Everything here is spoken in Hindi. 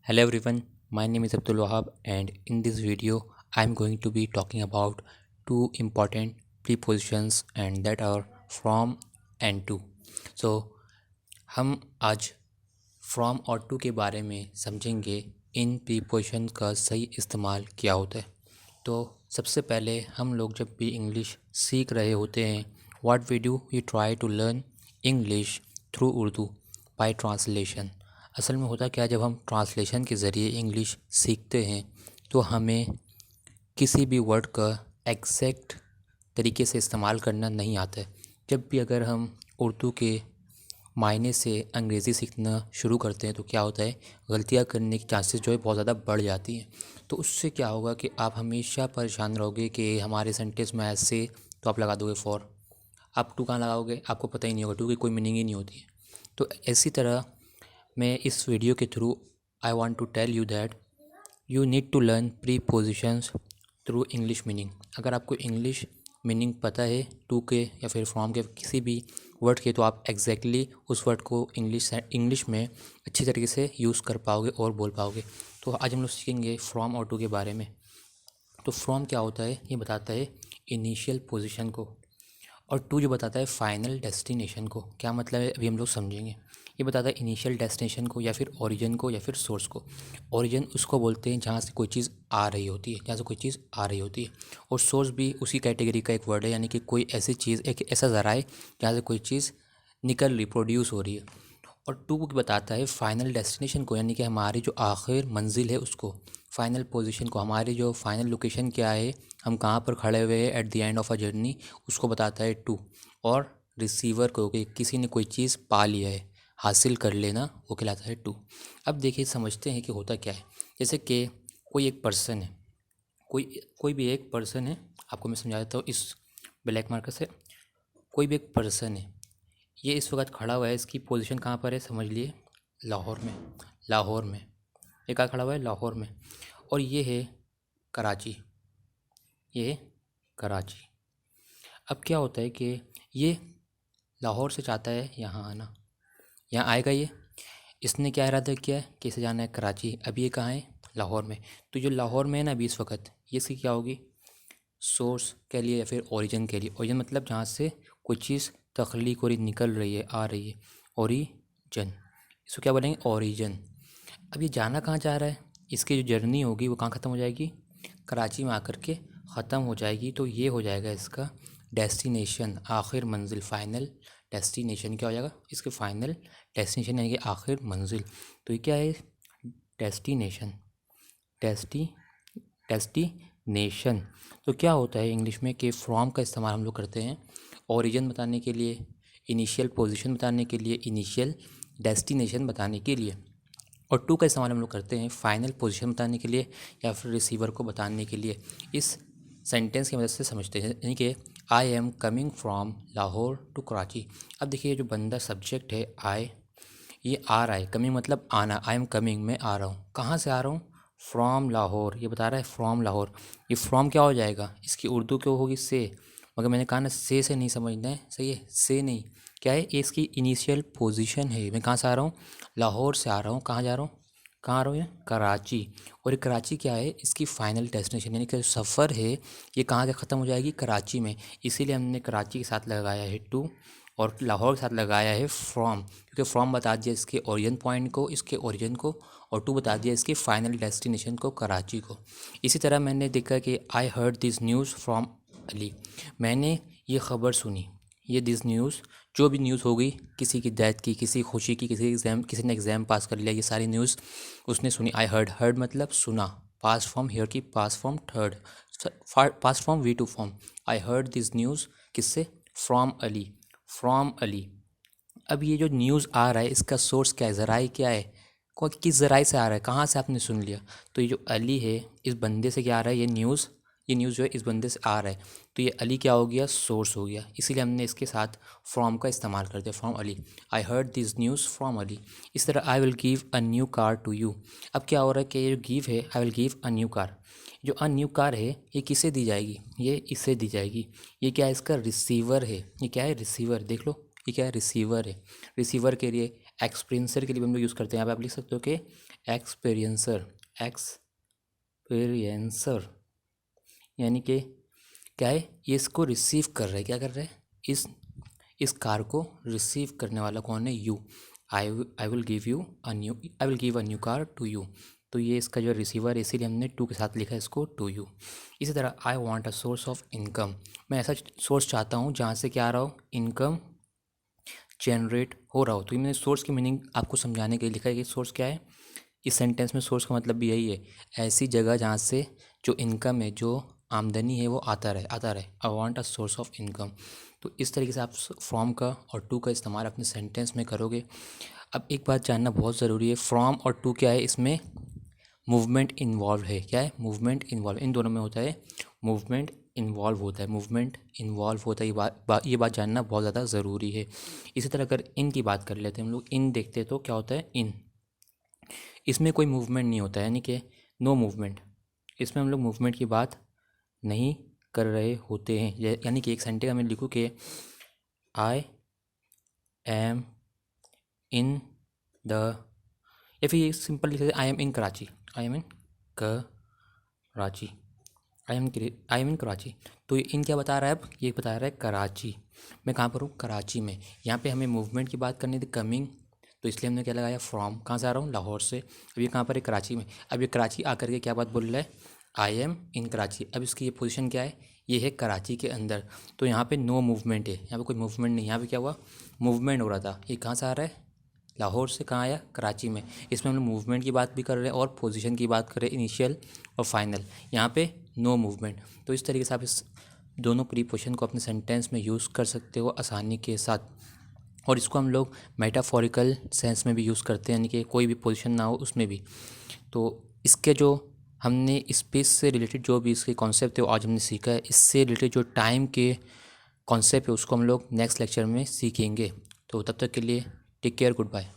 Hello everyone, my name is Abdul Wahab and in this video I am going to be talking about two important prepositions and that are from and to. So हम आज from और to के बारे में समझेंगे इन preposition का सही इस्तेमाल क्या होता है। तो सबसे पहले हम लोग जब भी इंग्लिश सीख रहे होते हैं what we do we try to learn English through Urdu by translation. असल में होता क्या है, जब हम ट्रांसलेशन के ज़रिए इंग्लिश सीखते हैं तो हमें किसी भी वर्ड का एग्जैक्ट तरीके से इस्तेमाल करना नहीं आता है। जब भी अगर हम उर्दू के मायने से अंग्रेज़ी सीखना शुरू करते हैं तो क्या होता है, गलतियाँ करने की चांसेस जो है बहुत ज़्यादा बढ़ जाती हैं। तो उससे क्या होगा कि आप हमेशा परेशान रहोगे कि हमारे सेंटेंस में ऐसे, तो आप लगा दोगे फॉर। आप टू कहाँ लगाओगे, आपको पता ही नहीं होगा, टू की कोई मीनिंग ही नहीं होती है। तो इसी तरह मैं इस वीडियो के through I want to tell you that you need to learn prepositions through English meaning. अगर आपको इंग्लिश मीनिंग पता है टू के या फिर फ्रॉम के किसी भी वर्ड के, तो आप एग्जैक्टली उस वर्ड को इंग्लिश में अच्छी तरीके से यूज़ कर पाओगे और बोल पाओगे। तो आज हम लोग सीखेंगे फ्रॉम और टू के बारे में। तो फ्रॉम क्या होता है, ये बताता है इनिशियल पोजीशन को, और टू जो बताता है फाइनल डेस्टिनेशन को। क्या मतलब है अभी हम लोग समझेंगे। ये बताता है इनिशियल डेस्टिनेशन को या फिर ओरिजिन को या फिर सोर्स को। ओरिजिन उसको बोलते हैं जहाँ से कोई चीज़ आ रही होती है, जहाँ से कोई चीज़ आ रही होती है। और सोर्स भी उसी कैटेगरी का एक वर्ड है, यानी कि कोई ऐसी चीज़, एक ऐसा ज़राए है जहाँ से कोई चीज़ निकल रही, प्रोड्यूस हो रही है। और टू बताता है फाइनल डेस्टिनेशन को, यानी कि हमारी जो आखिर मंजिल है उसको, फाइनल पोजीशन को, हमारी जो फाइनल लोकेशन क्या है, हम कहाँ पर खड़े हुए हैं at the end of a journey, उसको बताता है टू। और रिसीवर को, कि किसी ने कोई चीज़ पा लिया है, हासिल कर लेना, वो कहलाता है टू। अब देखिए समझते हैं कि होता क्या है। जैसे कि कोई एक पर्सन है, कोई भी एक पर्सन है, आपको मैं समझा देता हूँ इस ब्लैक मार्कर से। कोई भी एक पर्सन है, ये इस वक्त खड़ा हुआ है, इसकी पोजीशन कहाँ पर है समझ लिए, लाहौर में। लाहौर में ये कहाँ खड़ा हुआ है, लाहौर में। और ये है कराची, ये है कराची। अब क्या होता है कि ये लाहौर से चाहता है यहाँ आना, यहाँ आएगा ये। इसने क्या इरादा किया है कि इसे जाना है कराची। अभी ये कहाँ है, लाहौर में। तो जो लाहौर में है ना अभी इस वक्त, ये इसकी क्या होगी, सोर्स के लिए या फिर ओरिजिन के लिए। ओरिजिन मतलब जहाँ से कोई चीज़ तख्लीक हो रही, निकल रही है, आ रही है, ओरिजन। इसको क्या बोलेंगे, ओरिजिन। अब ये जाना कहाँ जा रहा है, इसकी जो जर्नी होगी वो कहाँ ख़त्म हो जाएगी, कराची में आकर के ख़त्म हो जाएगी। तो ये हो जाएगा इसका डेस्टिनेशन, आखिर मंजिल, फाइनल डेस्टिनेशन। क्या हो जाएगा, इसके फाइनल डेस्टिनेशन यानी कि आखिर मंजिल। तो ये क्या है, डेस्टिनेशन, डेस्टी डेस्टिनेशन। तो क्या होता है इंग्लिश में कि फ्रॉम का इस्तेमाल हम लोग करते हैं ओरिजिन बताने के लिए, इनिशियल पोजीशन बताने के लिए, इनिशियल डेस्टिनेशन बताने के लिए। और टू का इस्तेमाल हम लोग करते हैं फाइनल पोजीशन बताने के लिए या फिर रिसीवर को बताने के लिए। इस सेंटेंस की मदद से समझते हैं, यानी कि I am coming from Lahore to Karachi. अब देखिए जो बंदा सब्जेक्ट है आई, ये आ रहा है, कमिंग मतलब आना, आई एम कमिंग, मैं आ रहा हूँ। कहाँ से आ रहा हूँ, फ्रॉम लाहौर। ये बता रहा है फ्रॉम लाहौर। ये फ्रॉम क्या हो जाएगा, इसकी उर्दू क्यों होगी, से। मगर मैंने कहा ना से नहीं समझना है, सही है, से नहीं। क्या है, ये इसकी इनिशियल पोजीशन है। मैं कहाँ से आ रहा हूँ, लाहौर से आ रहा हूँ। कहाँ जा रहा हूँ, कहाँ आ रहा हूँ, ये कराची। और ये कराची क्या है, इसकी फाइनल डेस्टिनेशन, यानी कि जो सफ़र है ये कहाँ से ख़त्म हो जाएगी, कराची में। इसीलिए हमने कराची के साथ लगाया है टू और लाहौर के साथ लगाया है फ्रॉम, क्योंकि फ्रॉम बता दिया इसके ओरिजिन पॉइंट को, इसके ओरिजिन को, और टू बता दिया इसके फाइनल डेस्टिनेशन को, कराची को। इसी तरह मैंने देखा कि आई heard this news from Ali. मैंने ये ख़बर सुनी, ये दिस न्यूज़, जो भी न्यूज़ होगी, किसी की डेथ की, किसी खुशी की, किसी ने एग्ज़ाम पास कर लिया, ये सारी न्यूज़ उसने सुनी। आई हर्ड, हर्ड मतलब सुना, पास फॉर्म हेयर की, past form third, past form V two form. I heard this news किससे, फ्रॉम अली, फ्रॉम अली। अब ये जो न्यूज़ आ रहा है इसका सोर्स क्या है, ज़राए क्या है, किस ज़राए से आ रहा है, कहाँ से आपने सुन लिया। तो ये जो अली है, इस बंदे से क्या आ रहा है, ये न्यूज़ जो है इस बंदे से आ रहा है। तो ये अली क्या हो गया, सोर्स हो गया। इसीलिए हमने इसके साथ फ्रॉम का इस्तेमाल कर दिया, from Ali. I heard this news from Ali. इस तरह I will give a new car to you. अब क्या हो रहा है कि ये जो गिव है, आई will give a new car, जो अ न्यू कार है ये किसे दी जाएगी, ये इसे दी जाएगी। ये क्या है, इसका रिसीवर है। ये क्या है, रिसीवर, देख लो, ये क्या है, रिसीवर है। रिसीवर के लिए, एक्सप्रेंसर के लिए भी हम लोग यूज़ करते हैं। यहाँ पे आप लिख सकते हो कि एक्सपीरियंसर, यानी कि क्या है, ये इसको रिसीव कर रहा है, क्या कर रहा है, इस कार को रिसीव करने वाला कौन है, you. I will give a new car to you. तो ये इसका जो रिसीवर है, इसीलिए हमने टू के साथ लिखा है इसको, टू यू। इसी तरह I want a source of income, मैं ऐसा सोर्स चाहता हूँ जहाँ से क्या आ रहा हो, इनकम जनरेट हो रहा हो। तो ये मैंने सोर्स की मीनिंग आपको समझाने के लिए लिखा है कि सोर्स क्या है। इस सेंटेंस में सोर्स का मतलब भी यही है, ऐसी जगह जहाँ से जो इनकम है, जो आमदनी है, वो आता रहे। आई want a source of income. तो इस तरीके से आप फ्रॉम का और टू का इस्तेमाल अपने सेंटेंस में करोगे। अब एक बात जानना बहुत ज़रूरी है, फ्रॉम और टू क्या है, इसमें मूवमेंट इन्वॉल्व है। क्या है, मूवमेंट इन्वॉल्व, इन दोनों में होता है मूवमेंट इन्वॉल्व होता है, ये बात जानना बहुत ज़्यादा ज़रूरी है। इसी तरह अगर इन की बात कर लेते हैं हम लोग, इन देखते हैं तो क्या होता है, इन, इसमें कोई मूवमेंट नहीं होता है, यानी कि नो मूवमेंट, इसमें हम लोग मूवमेंट की बात नहीं कर रहे होते हैं। यानी कि एक सेंटेंस में लिखूँ कि आई एम इन द, या फिर ये सिंपल लिख सकते I am in Karachi, I am in Karachi, I am in Karachi. तो ये इन क्या बता रहा है, अब ये बता रहा है कराची, मैं कहाँ पर हूँ, कराची में। यहाँ पे हमें मूवमेंट की बात करनी थी, कमिंग, तो इसलिए हमने क्या लगाया, फ्रॉम। कहाँ से आ रहा हूँ, लाहौर से। अब ये कहाँ पर है, कराची में। अब ये कराची आकर के क्या बात बोल रहा है, आई एम इन कराची। अब इसकी ये पोजीशन क्या है, ये है कराची के अंदर। तो यहाँ पे नो मूवमेंट है, यहाँ पे कोई मूवमेंट नहीं। यहाँ पे क्या हुआ, मूवमेंट हो रहा था। ये कहाँ से आ रहा है, लाहौर से, कहाँ आया, कराची में। इसमें हम लोग मूवमेंट की बात भी कर रहे हैं और पोजीशन की बात कर रहे हैं, इनिशियल और फाइनल। यहाँ पे नो मूवमेंट। तो इस तरीके से आप इस दोनों प्रीपोजिशन को अपने सेंटेंस में यूज़ कर सकते हो आसानी के साथ। और इसको हम लोग मेटाफोरिकल सेंस में भी यूज़ करते हैं, यानी कि कोई भी पोजीशन ना हो उसमें भी। तो इसके जो हमने स्पेस से रिलेटेड जो भी इसके कॉन्सेप्ट है वो आज हमने सीखा है। इससे रिलेटेड जो टाइम के कॉन्सेप्ट है उसको हम लोग नेक्स्ट लेक्चर में सीखेंगे। तो तब तक के लिए टेक केयर, गुड बाय।